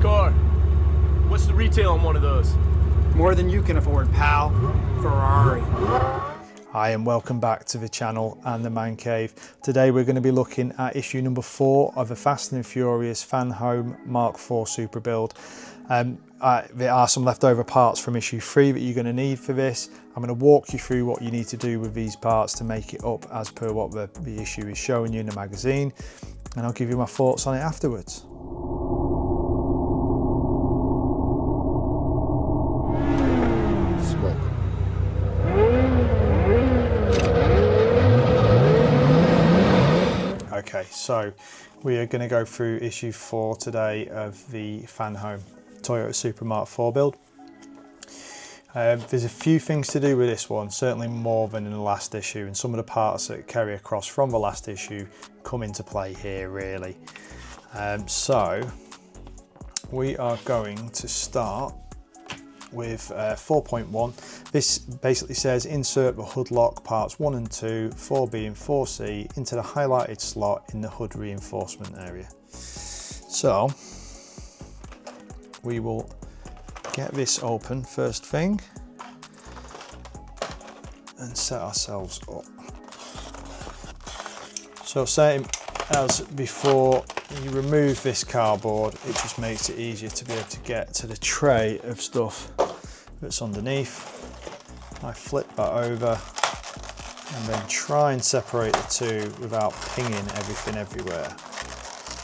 car. What's the retail on one of those? More than you can afford, pal. Ferrari. Hi and welcome back to the channel and the man cave. Today we're going to be looking at issue number 4 of the Fast and Furious Fanhome Mark IV Supra build. There are some leftover parts from issue 3 that you're going to need for this. I'm going to walk you through what you need to do with these parts to make it up as per what the issue is showing you in the magazine, and I'll give you my thoughts on it afterwards. Okay, so we are going to go through issue 4 today of the Fanhome Toyota Supra Mark IV build. There's a few things to do with this one, certainly more than in the last issue, and some of the parts that carry across from the last issue come into play here really. So we are going to start with 4.1. This basically says insert the hood lock parts 1 and 2, 4B and 4C into the highlighted slot in the hood reinforcement area. So we will get this open first thing and set ourselves up. So same as before, you remove this cardboard, it just makes it easier to be able to get to the tray of stuff that's underneath. I flip that over and then try and separate the two without pinging everything everywhere,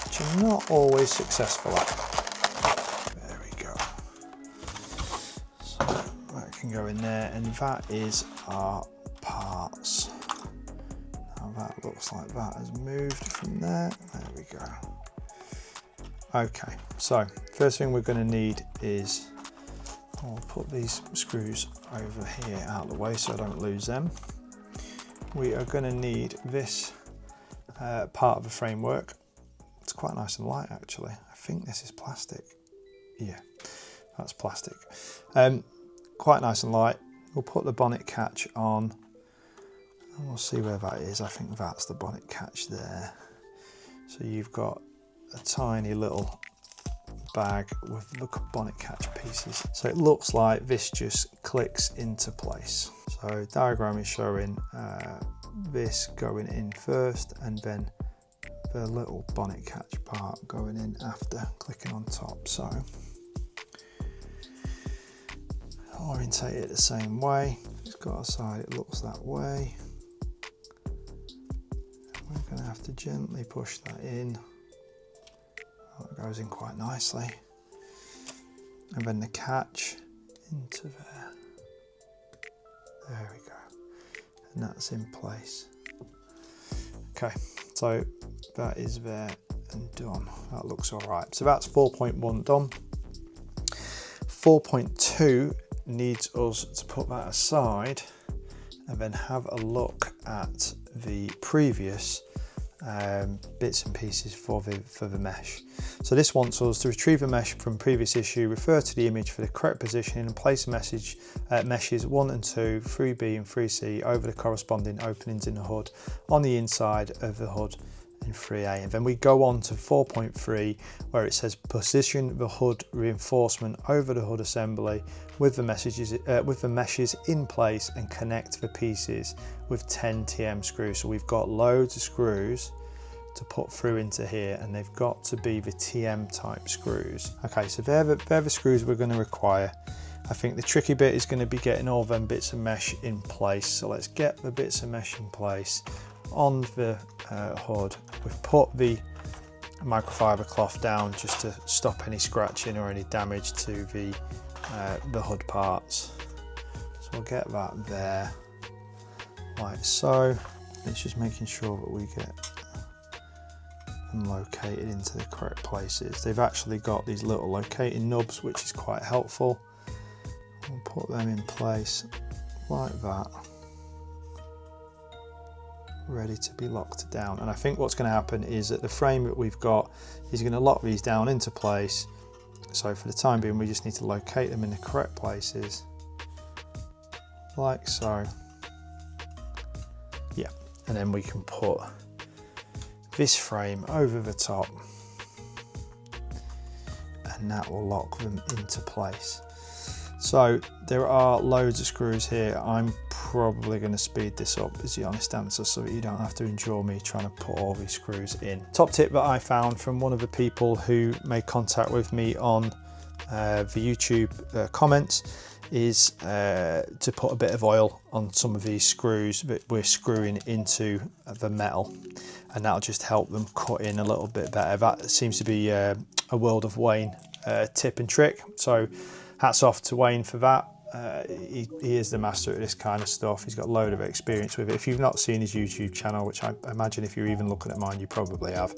which I'm not always successful at. There we go. So that can go in there, and that is our parts. Now that looks like that has moved from there. There we go. Okay, so first thing we're going to need is, I'll put these screws over here out of the way so I don't lose them. We are going to need this part of the framework. It's quite nice and light actually. I think this is plastic. Yeah, that's plastic. Quite nice and light. We'll put the bonnet catch on and we'll see where that is. I think that's the bonnet catch there. So you've got a tiny little bag with the bonnet catch pieces. So it looks like this just clicks into place. So diagram is showing this going in first and then the little bonnet catch part going in after clicking on top. So orientate it the same way. It's got a side, it looks that way. We're going to have to gently push that in. It goes in quite nicely, and then the catch into there. There we go, and that's in place. Okay, so that is there and done. That looks all right. So that's 4.1 done. 4.2 needs us to put that aside and then have a look at the previous bits and pieces for the mesh. So this wants us to retrieve a mesh from previous issue, refer to the image for the correct positioning and place meshes 1 and 2, 3B and 3C over the corresponding openings in the hood on the inside of the hood in 3A. And then we go on to 4.3 where it says position the hood reinforcement over the hood assembly with the meshes in place and connect the pieces with 10 TM screws. So we've got loads of screws to put through into here, and they've got to be the TM type screws. Okay, so they're the screws we're going to require. I think the tricky bit is going to be getting all them bits of mesh in place. So let's get the bits of mesh in place on the hood. We've put the microfiber cloth down just to stop any scratching or any damage to the hood parts. So we'll get that there, like so. It's just making sure that we get them located into the correct places. They've actually got these little locating nubs, which is quite helpful. We'll put them in place like that, ready to be locked down. And I think what's going to happen is that the frame that we've got is going to lock these down into place. So for the time being, we just need to locate them in the correct places, like so. Yeah, and then we can put this frame over the top, and and that will lock them into place. So there are loads of screws here. I'm probably going to speed this up, is the honest answer, so that you don't have to endure me trying to put all these screws in. Top tip that I found from one of the people who made contact with me on the YouTube comments is to put a bit of oil on some of these screws that we're screwing into the metal, and that'll just help them cut in a little bit better. That seems to be a World of Wayne tip and trick, so hats off to Wayne for that. He is the master at this kind of stuff. He's got a load of experience with it. If you've not seen his YouTube channel, which I imagine if you're even looking at mine you probably have,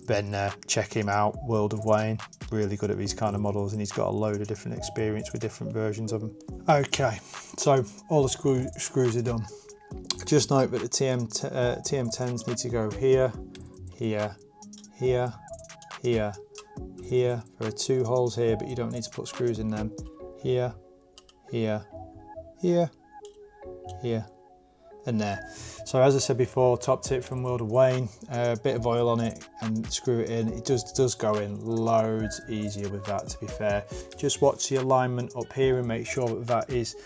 then check him out. World of Wayne, really good at these kind of models, and he's got a load of different experience with different versions of them. Okay, so all the screws are done. Just note that the TM10s need to go here, here, here, here, here. There are 2 holes here, but you don't need to put screws in them. Here, here, here, here, and there. So as I said before, top tip from World of Wayne, a bit of oil on it and screw it in. It does go in loads easier with that, to be fair. Just watch the alignment up here and make sure that that is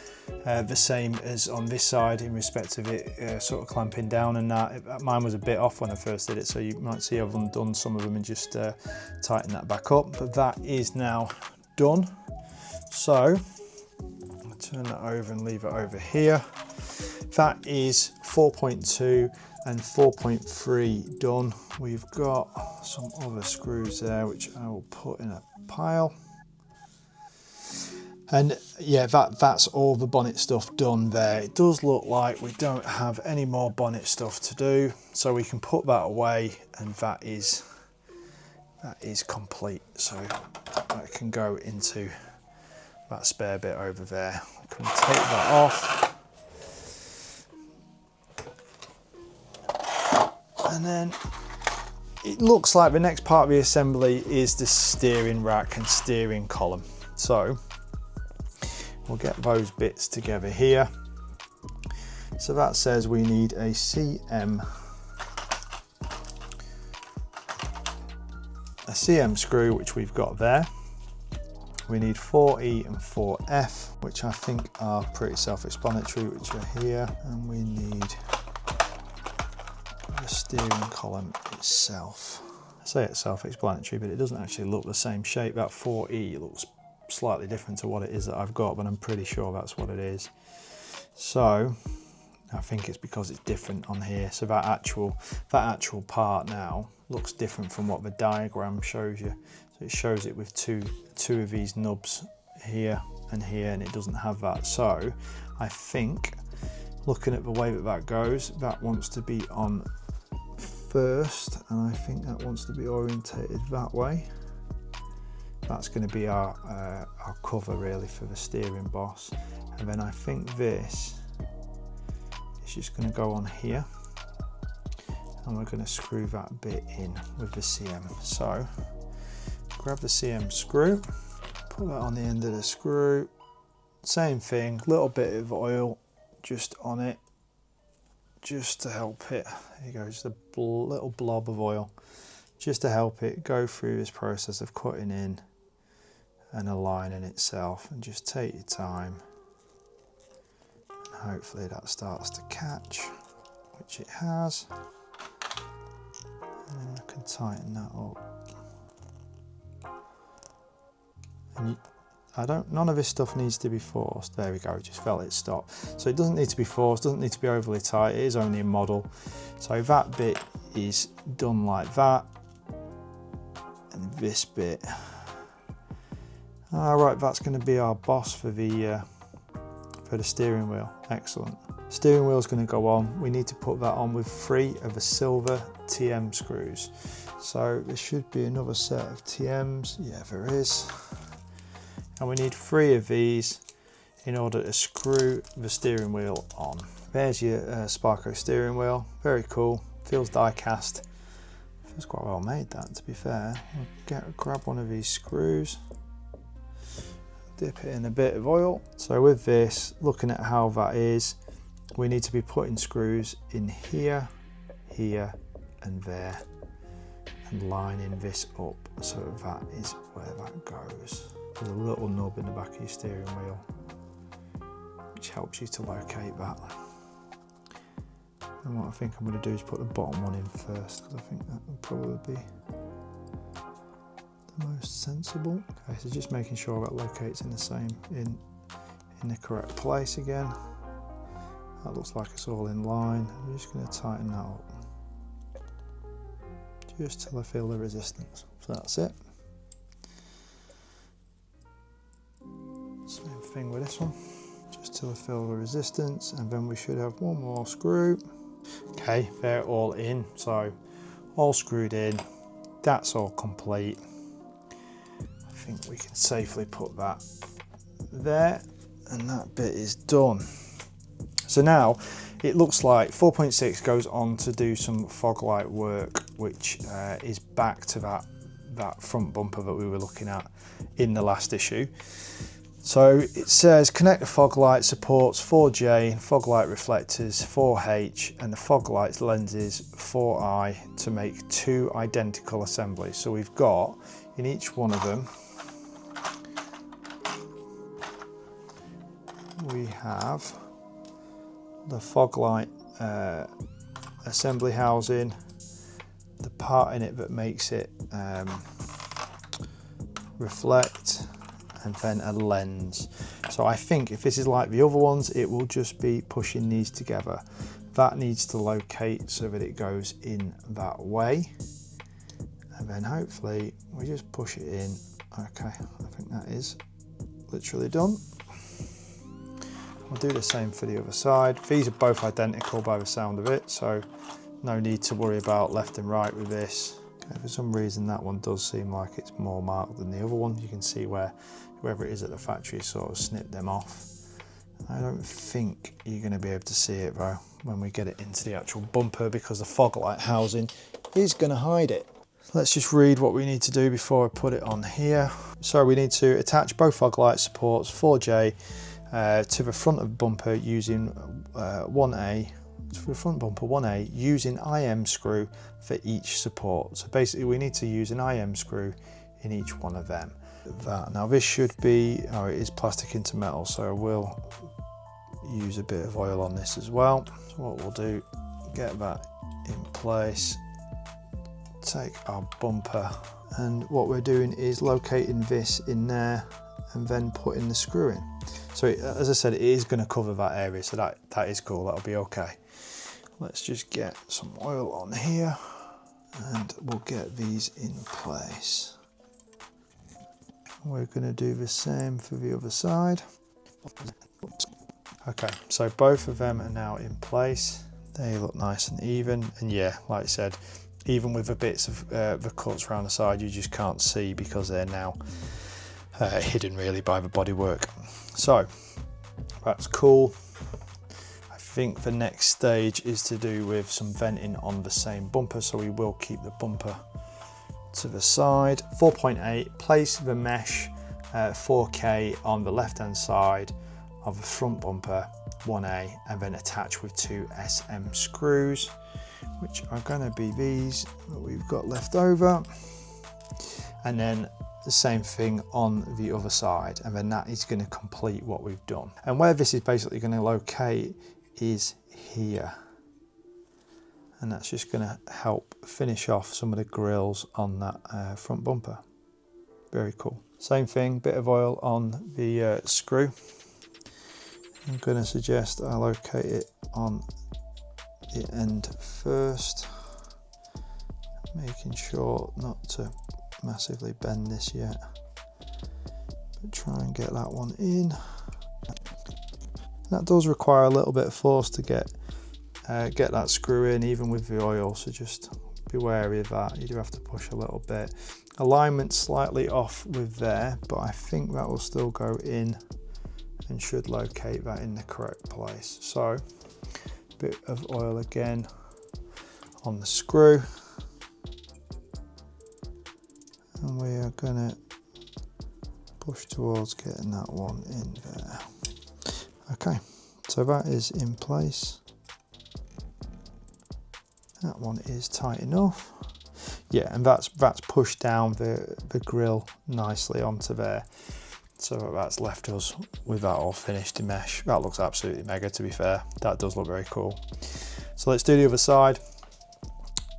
the same as on this side in respect of it sort of clamping down, and that. Mine was a bit off when I first did it, so you might see I've undone some of them and just tighten that back up, but that is now done. So I'll turn that over and leave it over here. That is 4.2 and 4.3 done. We've got some other screws there which I will put in a pile. And yeah, that's all the bonnet stuff done there. It does look like we don't have any more bonnet stuff to do, so we can put that away, and that is complete. So that can go into that spare bit over there. I can take that off. And then it looks like the next part of the assembly is the steering rack and steering column. So we'll get those bits together here. So that says we need a CM screw, which we've got there. We need 4E and 4F, which I think are pretty self-explanatory, which are here. And we need the steering column itself. I say it's self-explanatory, but it doesn't actually look the same shape. That 4E looks slightly different to what it is that I've got, but I'm pretty sure that's what it is. So I think it's because it's different on here. So that actual part now looks different from what the diagram shows you. So it shows it with two of these nubs here and here, and it doesn't have that. So I think, looking at the way that goes, that wants to be on first, and I think that wants to be orientated that way. That's going to be our cover really for the steering boss, and then I think this is just going to go on here, and we're going to screw that bit in with the CM. So grab the CM screw, put that on the end of the screw, same thing, little bit of oil just on it, just to help it. There you go, just a little blob of oil, just to help it go through this process of cutting in and aligning itself. And just take your time, and hopefully that starts to catch, which it has. And then I can tighten that up. And none of this stuff needs to be forced. There we go, it just felt it stop. So it doesn't need to be forced, doesn't need to be overly tight, it is only a model. So that bit is done like that, and this bit. All right, that's going to be our boss for the steering wheel. Excellent. Steering wheel is going to go on. We need to put that on with 3 of the silver TM screws. So there should be another set of TMs. Yeah, there is. And we need 3 of these in order to screw the steering wheel on. There's your Sparco steering wheel. Very cool. Feels die cast. Feels quite well made, that, to be fair. We'll grab one of these screws, dip it in a bit of oil. So with this, looking at how that is, we need to be putting screws in here, here, and there. and lining this up so that is where that goes. There's a little nub in the back of your steering wheel which helps you to locate that. And what I think I'm going to do is put the bottom one in first, because I think that would probably be the most sensible. Okay, so just making sure that locates in the same, in the correct place again. That looks like it's all in line. I'm just going to tighten that up, just till I feel the resistance. So that's it. Same thing with this one, just till I feel the resistance, and then we should have one more screw. Okay, they're all in, so all screwed in. That's all complete. I think we can safely put that there, and that bit is done. So now it looks like 4.6 goes on to do some fog light work, which is back to that front bumper that we were looking at in the last issue. So it says connect the fog light supports 4J, fog light reflectors 4H, and the fog lights lenses 4I to make 2 identical assemblies. So we've got in each one of them, we have the fog light assembly housing, the part in it that makes it reflect, and then a lens. So I think if this is like the other ones, it will just be pushing these together. That needs to locate so that it goes in that way, and then hopefully we just push it in. Okay, I think that is literally done. We'll do the same for the other side. These are both identical by the sound of it, so no need to worry about left and right with this. Okay, for some reason that one does seem like it's more marked than the other one. You can see where whoever it is at the factory sort of snipped them off. I don't think you're going to be able to see it though when we get it into the actual bumper, because the fog light housing is going to hide it. Let's just read what we need to do before I put it on here. So we need to attach both fog light supports 4J to the front of the bumper using 1A, to the front bumper 1A using IM screw for each support. So basically we need to use an IM screw in each one of them. Now this should be, oh, it is plastic into metal, so we'll use a bit of oil on this as well. So what we'll do, get that in place, take our bumper, and what we're doing is locating this in there and then putting the screw in. So as I said, it is going to cover that area, so that is cool, that'll be okay. Let's just get some oil on here and we'll get these in place. We're going to do the same for the other side. Okay, so both of them are now in place. They look nice and even, and yeah, like I said, even with the bits of the cuts around the side, you just can't see because they're now hidden really by the bodywork. So that's cool. I think the next stage is to do with some venting on the same bumper, so we will keep the bumper to the side. 4.8, place the mesh 4K on the left hand side of the front bumper 1A, and then attach with 2 SM screws, which are going to be these that we've got left over, and then the same thing on the other side, and then that is going to complete what we've done. And where this is basically going to locate is here, and that's just going to help finish off some of the grills on that front bumper. Very cool. Same thing, bit of oil on the screw. I'm going to suggest I locate it on the end first, making sure not to massively bend this yet, but try and get that one in. That does require a little bit of force to get that screw in, even with the oil, so just be wary of that. You do have to push a little bit. Alignment slightly off with there, but I think that will still go in and should locate that in the correct place. So a bit of oil again on the screw, and we are going to push towards getting that one in there. Okay, so that is in place. That one is tight enough. Yeah, and that's pushed down the grill nicely onto there. So that's left us with that all finished in mesh. That looks absolutely mega, to be fair. That does look very cool. So let's do the other side.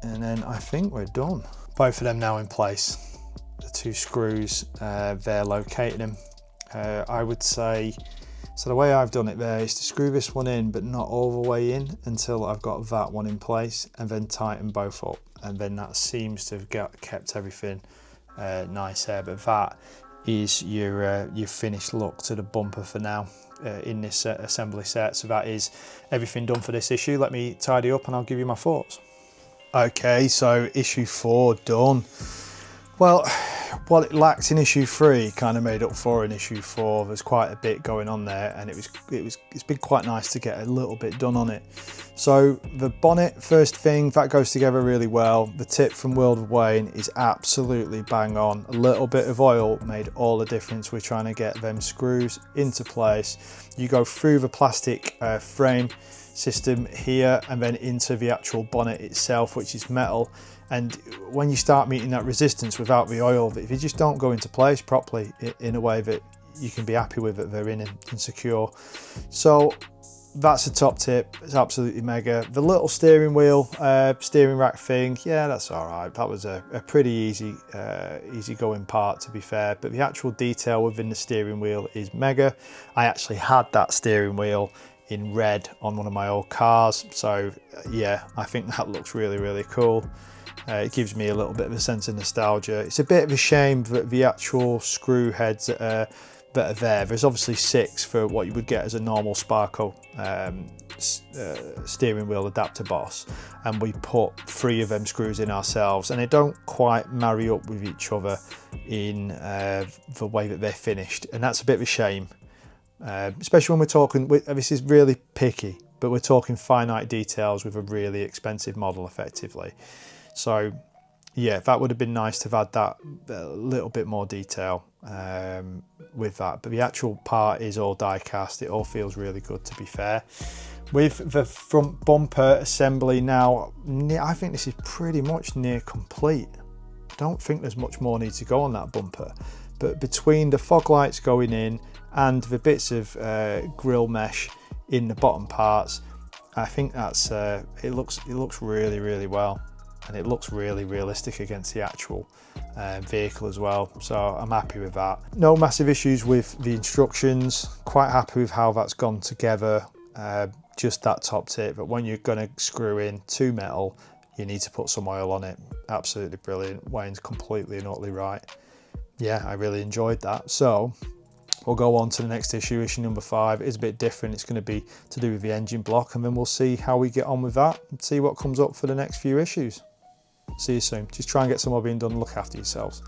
And then I think we're done. Both of them now in place. The 2 screws, they're locating them. I would say, so the way I've done it there is to screw this one in, but not all the way in until I've got that one in place, and then tighten both up. And then that seems to have kept everything nice there. But that is your finished look to the bumper for now in this assembly set. So that is everything done for this issue. Let me tidy up and I'll give you my thoughts. Okay, so issue 4 done. Well, what it lacked in issue 3 kind of made up for in issue 4. There's quite a bit going on there, and it's been quite nice to get a little bit done on it. So the bonnet, first thing, that goes together really well. The tip from World of Wayne is absolutely bang on. A little bit of oil made all the difference. We're trying to get them screws into place. You go through the plastic frame system here and then into the actual bonnet itself, which is metal. And when you start meeting that resistance without the oil, if you just don't go into place properly in a way that you can be happy with, that they're in and secure. So that's a top tip. It's absolutely mega. The little steering wheel, steering rack thing, yeah, that's all right. That was a pretty easy going part, to be fair. But the actual detail within the steering wheel is mega. I actually had that steering wheel in red on one of my old cars. So yeah, I think that looks really, really cool. It gives me a little bit of a sense of nostalgia. It's a bit of a shame that the actual screw heads that are there, there's obviously 6 for what you would get as a normal Sparco steering wheel adapter boss, and we put 3 of them screws in ourselves, and they don't quite marry up with each other in the way that they're finished, and that's a bit of a shame. Especially when we're talking, this is really picky, but we're talking finite details with a really expensive model effectively. So yeah, that would have been nice to have had that little bit more detail with that. But the actual part is all die cast. It all feels really good, to be fair. With the front bumper assembly now, I think this is pretty much near complete. I don't think there's much more needs to go on that bumper. But between the fog lights going in and the bits of grill mesh in the bottom parts, I think that's it looks really, really well. And it looks really realistic against the actual vehicle as well. So I'm happy with that. No massive issues with the instructions. Quite happy with how that's gone together. Just that top tip, but when you're going to screw in 2 metal, you need to put some oil on it. Absolutely brilliant. Wayne's completely and utterly right. Yeah, I really enjoyed that. So we'll go on to the next issue, issue number 5. It's a bit different. It's going to be to do with the engine block, and then we'll see how we get on with that and see what comes up for the next few issues. See you soon. Just try and get some more being done and look after yourselves.